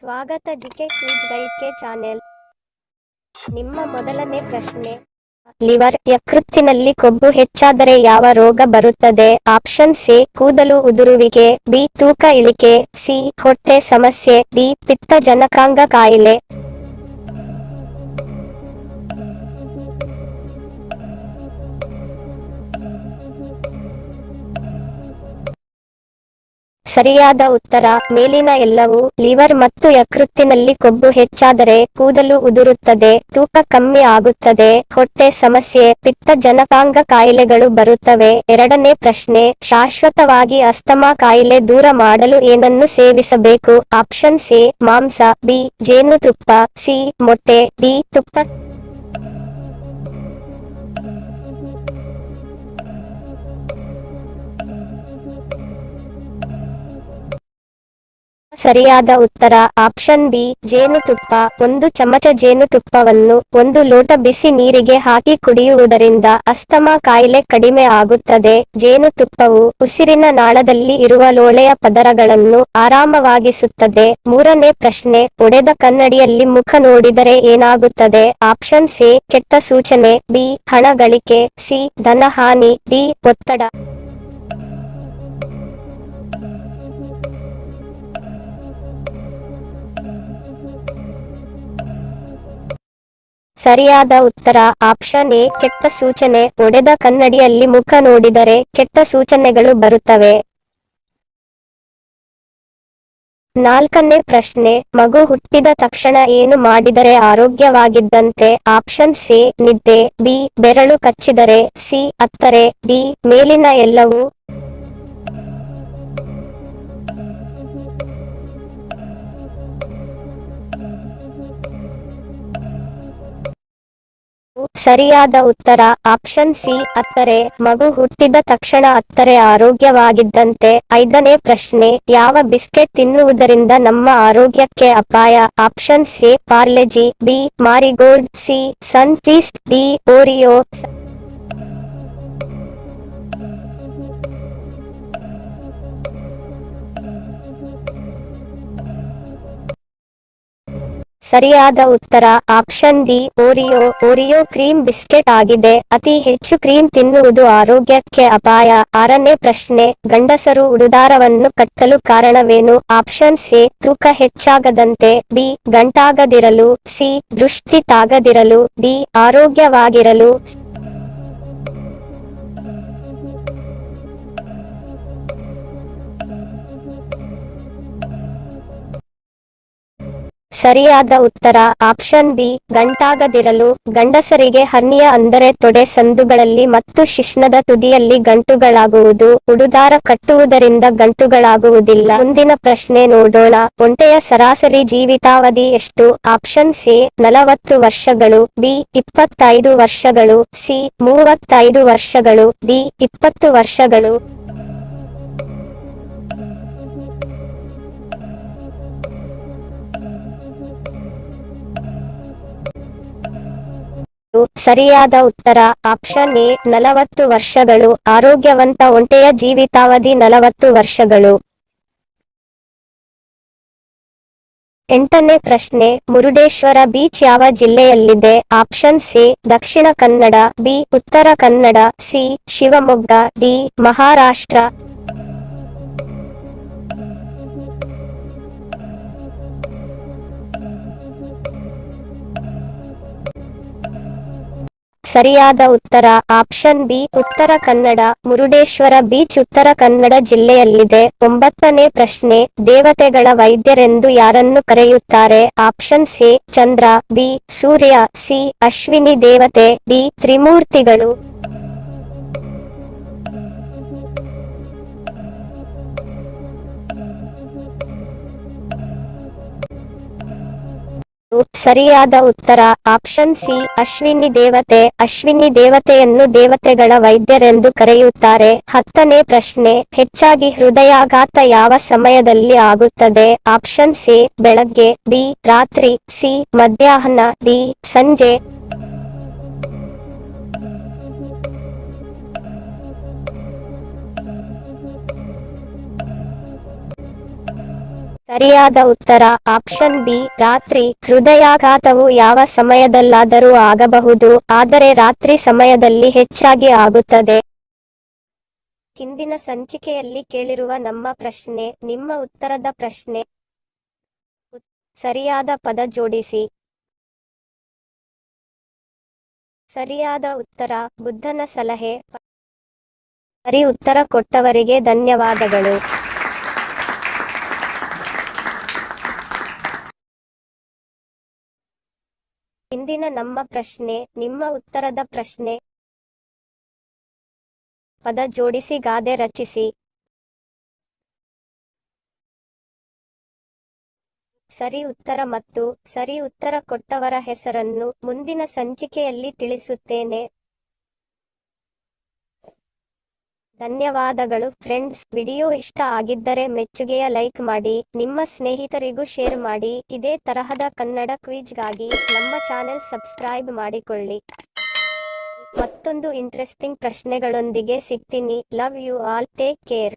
ಸ್ವಾಗತ GK quiz ಗೈಡ್ಗೆ channel. ನಿಮ್ಮ ಮೊದಲನೇ ಪ್ರಶ್ನೆ, ಲಿವರ್ ಯಕೃತ್ತಿನಲ್ಲಿ ಕೊಬ್ಬು ಹೆಚ್ಚಾದರೆ ಯಾವ ರೋಗ ಬರುತ್ತದೆ? ಆಪ್ಷನ್ ಸಿ ಕೂದಲು ಉದುರುವಿಕೆ, ಬಿ ತೂಕ ಇಳಿಕೆ, ಸಿ ಹೊಟ್ಟೆ ಸಮಸ್ಯೆ, ಡಿ ಪಿತ್ತಜನಕಾಂಗ ಕಾಯಿಲೆ. ಸರಿಯಾದ ಉತ್ತರ ಮೇಲಿನ ಎಲ್ಲವೂ. ಲಿವರ್ ಮತ್ತು ಯಕೃತ್ತಿನಲ್ಲಿ ಕೊಬ್ಬು ಹೆಚ್ಚಾದರೆ ಕೂದಲು ಉದುರುತ್ತದೆ, ತೂಕ ಕಮ್ಮಿ ಆಗುತ್ತದೆ, ಹೊಟ್ಟೆ ಸಮಸ್ಯೆ, ಪಿತ್ತಜನಕಾಂಗ ಕಾಯಿಲೆಗಳು ಬರುತ್ತವೆ. ಎರಡನೇ ಪ್ರಶ್ನೆ, ಶಾಶ್ವತವಾಗಿ ಅಸ್ತಮಾ ಕಾಯಿಲೆ ದೂರ ಮಾಡಲು ಏನನ್ನು ಸೇವಿಸಬೇಕು? ಆಪ್ಷನ್ ಸಿ ಮಾಂಸ, ಬಿ ಜೇನುತುಪ್ಪ, ಸಿ ಮೊಟ್ಟೆ, ಡಿ ತುಪ್ಪ. ಸರಿಯಾದ ಉತ್ತರ ಆಪ್ಷನ್ ಬಿ ಜೇನುತುಪ್ಪ. ಒಂದು ಚಮಚ ಜೇನುತುಪ್ಪವನ್ನು 1 ಲೋಟ ಬಿಸಿ ನೀರಿಗೆ ಹಾಕಿ ಕುಡಿಯುವುದರಿಂದ ಅಸ್ತಮಾ ಕಾಯಿಲೆ ಕಡಿಮೆ ಆಗುತ್ತದೆ. ಜೇನುತುಪ್ಪವು ಉಸಿರಿನ ನಾಳದಲ್ಲಿ ಇರುವ ಲೋಳೆಯ ಪದರಗಳನ್ನು ಆರಾಮವಾಗಿಸುತ್ತದೆ. ಮೂರನೇ ಪ್ರಶ್ನೆ, ಒಡೆದ ಕನ್ನಡಿಯಲ್ಲಿ ಮುಖ ನೋಡಿದರೆ ಏನಾಗುತ್ತದೆ? ಆಪ್ಷನ್ ಸಿ ಕೆಟ್ಟ ಸೂಚನೆ, ಬಿ ಹಣ ಗಳಿಕೆ, ಸಿ ಧನಹಾನಿ, ಡಿ ಒತ್ತಡ. ಸರಿಯಾದ ಉತ್ತರ ಆಪ್ಷನ್ ಎ ಕೆಟ್ಟ ಸೂಚನೆ. ಒಡೆದ ಕನ್ನಡಿಯಲ್ಲಿ ಮುಖ ನೋಡಿದರೆ ಕೆಟ್ಟ ಸೂಚನೆಗಳು ಬರುತ್ತವೆ. ನಾಲ್ಕನೇ ಪ್ರಶ್ನೆ, ಮಗು ಹುಟ್ಟಿದ ತಕ್ಷಣ ಏನು ಮಾಡಿದರೆ ಆರೋಗ್ಯವಾಗಿದ್ದಂತೆ? ಆಪ್ಷನ್ ಸಿ ನಿದ್ದೆ, ಬಿ ಬೆರಳು ಕಚ್ಚಿದರೆ, ಸಿ ಅತ್ತರೆ, ಡಿ ಮೇಲಿನ ಎಲ್ಲವೂ. ಸರಿಯಾದ ಉತ್ತರ ಆಪ್ಷನ್ ಸಿ ಅತ್ತರೆ. ಮಗು ಹುಟ್ಟಿದ ತಕ್ಷಣ ಅತ್ತರೆ ಆರೋಗ್ಯವಾಗಿದ್ದಂತೆ. ಐದನೇ ಪ್ರಶ್ನೆ, ಯಾವ ಬಿಸ್ಕೆಟ್ ತಿನ್ನುವುದರಿಂದ ನಮ್ಮ ಆರೋಗ್ಯಕ್ಕೆ ಅಪಾಯ? Option C Parle G, B Marigold, C Sunfeast, D Oreo. ಸರಿಯಾದ ಉತ್ತರ option D Oreo. Oreo cream biscuit ಆಗಿದೆ. ಅತಿ ಹೆಚ್ಚು ಕ್ರೀಮ್ ತಿನ್ನುವುದು ಆರೋಗ್ಯಕ್ಕೆ ಅಪಾಯ. ಆರನೇ ಪ್ರಶ್ನೆ, ಗಂಡಸರು ಉಡುದಾರವನ್ನು ಕಟ್ಟಲು ಕಾರಣವೇನು? ಆಪ್ಷನ್ ಸಿ ತೂಕ ಹೆಚ್ಚಾಗದಂತೆ, ಬಿ ಗಂಟಾಗದಿರಲು, ಸಿ ದೃಷ್ಟಿ ತಾಗದಿರಲು, ಡಿ ಆರೋಗ್ಯವಾಗಿರಲು. ಸರಿಯಾದ ಉತ್ತರ ಆಪ್ಷನ್ ಬಿ ಗಂಟಾಗದಿರಲು. ಗಂಡಸರಿಗೆ ಹರ್ನಿಯಾ ಅಂದರೆ ತೊಡೆ ಸಂದುಗಳಲ್ಲಿ ಮತ್ತು ಶಿಶ್ನದ ತುದಿಯಲ್ಲಿ ಗಂಟುಗಳಾಗುವುದು. ಉಡುದಾರ ಕಟ್ಟುವುದರಿಂದ ಗಂಟುಗಳಾಗುವುದಿಲ್ಲ. ಮುಂದಿನ ಪ್ರಶ್ನೆ ನೋಡೋಣ. ಒಂಟೆಯ ಸರಾಸರಿ ಜೀವಿತಾವಧಿ ಎಷ್ಟು? ಆಪ್ಷನ್ ಸಿ 40 ವರ್ಷಗಳು, ಬಿ 25 ವರ್ಷಗಳು, ಸಿ 35 ವರ್ಷಗಳು, ಡಿ 20 ವರ್ಷಗಳು. ಸರಿಯಾದ ಉತ್ತರ ಆಪ್ಷನ್ ಎ 40 ವರ್ಷಗಳು. ಆರೋಗ್ಯವಂತ ಒಂಟೆಯ ಜೀವಿತಾವಧಿ 40 ವರ್ಷಗಳು. ಎಂಟನೇ ಪ್ರಶ್ನೆ, ಮುರುಡೇಶ್ವರ ಬೀಚ್ ಯಾವ ಜಿಲ್ಲೆಯಲ್ಲಿದೆ? Option C Dakshina Kannada, B Uttara Kannada, C Shivamogga, D Maharashtra. ಸರಿಯಾದ ಉತ್ತರ option B Uttara Kannada. Murudeshwar beach Uttara Kannada ಜಿಲ್ಲೆಯಲ್ಲಿದೆ. ಒಂಬತ್ತನೇ ಪ್ರಶ್ನೆ, ದೇವತೆಗಳ ವೈದ್ಯರೆಂದು ಯಾರನ್ನು ಕರೆಯುತ್ತಾರೆ? ಆಪ್ಷನ್ ಸಿ ಚಂದ್ರ, ಬಿ ಸೂರ್ಯ, ಸಿ ಅಶ್ವಿನಿ ದೇವತೆ, ಡಿ ತ್ರಿಮೂರ್ತಿಗಳು. ಸರಿಯಾದ ಉತ್ತರ ಆಪ್ಷನ್ ಸಿ ಅಶ್ವಿನಿ ದೇವತೆ. ಅಶ್ವಿನಿ ದೇವತೆಯನ್ನು ದೇವತೆಗಳ ವೈದ್ಯರೆಂದು ಕರೆಯುತ್ತಾರೆ. ಹತ್ತನೇ ಪ್ರಶ್ನೆ, ಹೆಚ್ಚಾಗಿ ಹೃದಯಾಘಾತ ಯಾವ ಸಮಯದಲ್ಲಿ ಆಗುತ್ತದೆ? ಆಪ್ಷನ್ ಸಿ ಬೆಳಗ್ಗೆ, ಬಿ ರಾತ್ರಿ, ಸಿ ಮಧ್ಯಾಹ್ನ, ಡಿ ಸಂಜೆ. ಸರಿಯಾದ ಉತ್ತರ ಆಪ್ಷನ್ ಬಿ ರಾತ್ರಿ. ಹೃದಯಾಘಾತವು ಯಾವ ಸಮಯದಲ್ಲಾದರೂ ಆಗಬಹುದು, ಆದರೆ ರಾತ್ರಿ ಸಮಯದಲ್ಲಿ ಹೆಚ್ಚಾಗಿ ಆಗುತ್ತದೆ. ಹಿಂದಿನ ಸಂಚಿಕೆಯಲ್ಲಿ ಕೇಳಿರುವ ನಮ್ಮ ಪ್ರಶ್ನೆ ನಿಮ್ಮ ಉತ್ತರದ ಪ್ರಶ್ನೆ. ಸರಿಯಾದ ಪದ ಜೋಡಿಸಿ. ಸರಿಯಾದ ಉತ್ತರ ಬುದ್ಧನ ಸಲಹೆ. ಸರಿ ಉತ್ತರ ಕೊಟ್ಟವರಿಗೆ ಧನ್ಯವಾದಗಳು. ಇಂದಿನ ನಮ್ಮ ಪ್ರಶ್ನೆ ನಿಮ್ಮ ಉತ್ತರದ ಪ್ರಶ್ನೆ. ಪದ ಜೋಡಿಸಿ ಗಾದೆ ರಚಿಸಿ. ಸರಿ ಉತ್ತರ ಮತ್ತು ಸರಿ ಉತ್ತರ ಕೊಟ್ಟವರ ಹೆಸರನ್ನು ಮುಂದಿನ ಸಂಚಿಕೆಯಲ್ಲಿ ತಿಳಿಸುತ್ತೇನೆ. ಧನ್ಯವಾದಗಳು ಫ್ರೆಂಡ್ಸ್. ವಿಡಿಯೋ ಇಷ್ಟ ಆಗಿದ್ದರೆ ಮೆಚ್ಚುಗೆಯ ಲೈಕ್ ಮಾಡಿ, ನಿಮ್ಮ ಸ್ನೇಹಿತರಿಗೂ ಶೇರ್ ಮಾಡಿ. ಇದೇ ತರಹದ ಕನ್ನಡ ಕ್ವಿಜ್ಗಾಗಿ ನಮ್ಮ ಚಾನೆಲ್ ಸಬ್ಸ್ಕ್ರೈಬ್ ಮಾಡಿಕೊಳ್ಳಿ. ಮತ್ತೊಂದು ಇಂಟ್ರೆಸ್ಟಿಂಗ್ ಪ್ರಶ್ನೆಗಳೊಂದಿಗೆ ಸಿಗ್ತೀನಿ. Love you all. Take care.